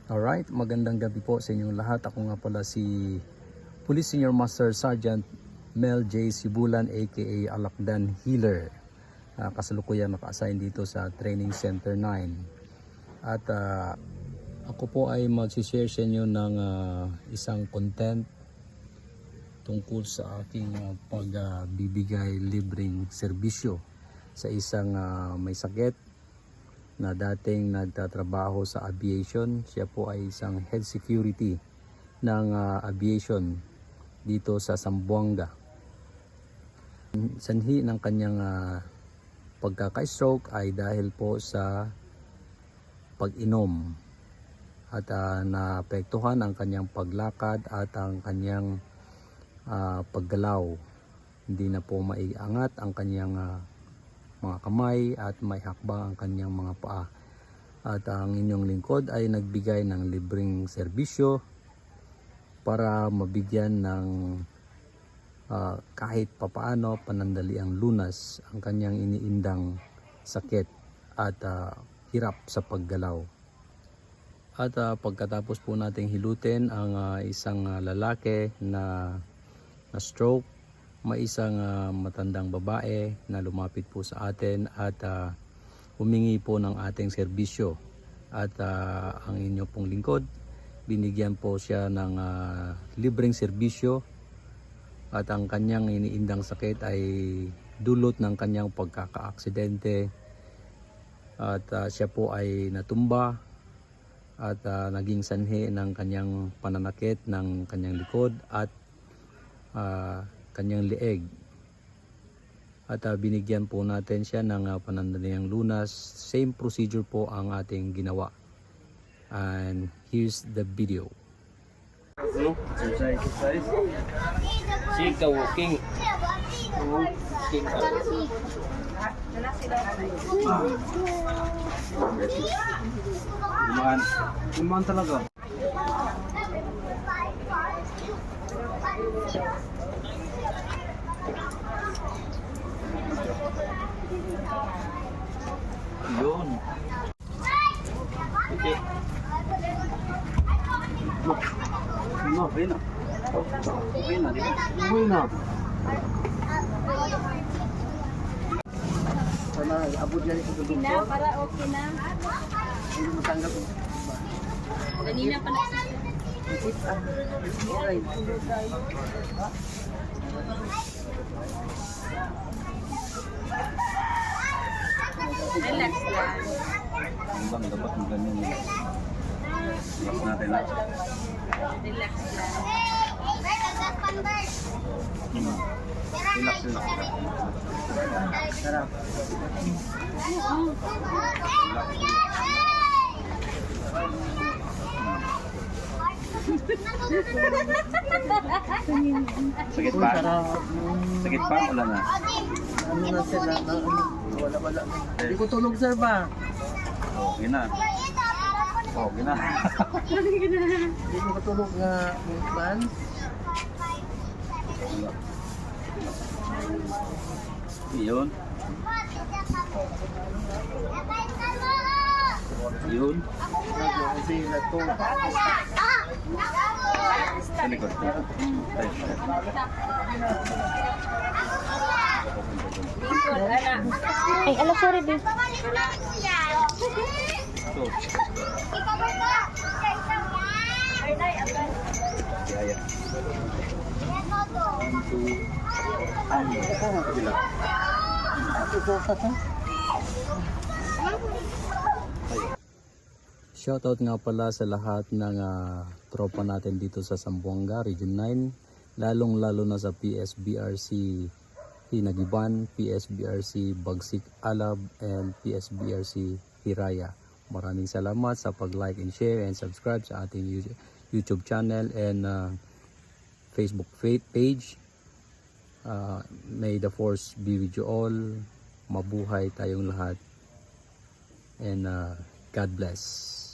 Alright, magandang gabi po sa inyong lahat. Ako nga pala si Police Senior Master Sergeant Mel J. Sibulan aka Alakdan Healer. Kasalukuyan naka-assign dito sa Training Center 9. At ako po ay mag-share sa inyo ng isang content tungkol sa aking pagbibigay libreng serbisyo sa isang may sakit na dating nagtatrabaho sa aviation. Siya po ay isang head security ng aviation dito sa Zamboanga. Sanhi ng kanyang pagkaka-stroke ay dahil po sa pag-inom at naapektuhan ang kanyang paglakad at ang kanyang paggalaw. Hindi na po maiangat ang kanyang mga kamay at may hakbang ang kanyang mga paa. At ang inyong lingkod ay nagbigay ng libreng serbisyo para mabigyan ng kahit papaano panandaliang lunas ang kanyang iniindang sakit at hirap sa paggalaw. At pagkatapos po nating hilutin ang isang lalaki na stroke, may isang matandang babae na lumapit po sa atin at humingi po ng ating serbisyo. At ang inyo pong lingkod, binigyan po siya ng libreng serbisyo at ang kanyang iniindang sakit ay dulot ng kanyang pagkakaaksidente at siya po ay natumba at naging sanhi ng kanyang pananakit ng kanyang likod at kanyang leeg. At binigyan po natin siya ng panandaliang lunas. Same procedure po ang ating ginawa. And here's the video. Exercise. Sika walking. Kumaan talaga. Yun. Okay. Okay na. Okay na, di ba? Okay na. Sana abot yan ito Okay na, para okay na. Hindi mo tanggap. Kanina pa nagsisip. Okay. Relax lang. Bang dapat mo ganyan. Relax natin na. Relax lang. Relax lang. Sarap. Sakit pa? Sakit pa? Wala na. Ano na sila na wala. Hindi ko tulog sir ba? Okay na. Okay na. Hindi ko tulog nga man. Yun. Yun. Kasi nato. Sa likod. Ay, ala, sorry, babe. So. Kaya. 1, 2. Kabila. Shoutout nga pala sa lahat ng tropa natin dito sa Zamboanga, Region 9. Lalong-lalo na sa PSBRC Hinagiban, PSBRC Bagsik Alab, and PSBRC Hiraya. Maraming salamat sa pag-like and share and subscribe sa ating YouTube channel and Facebook page. May the force be with you all. Mabuhay tayong lahat. And God bless.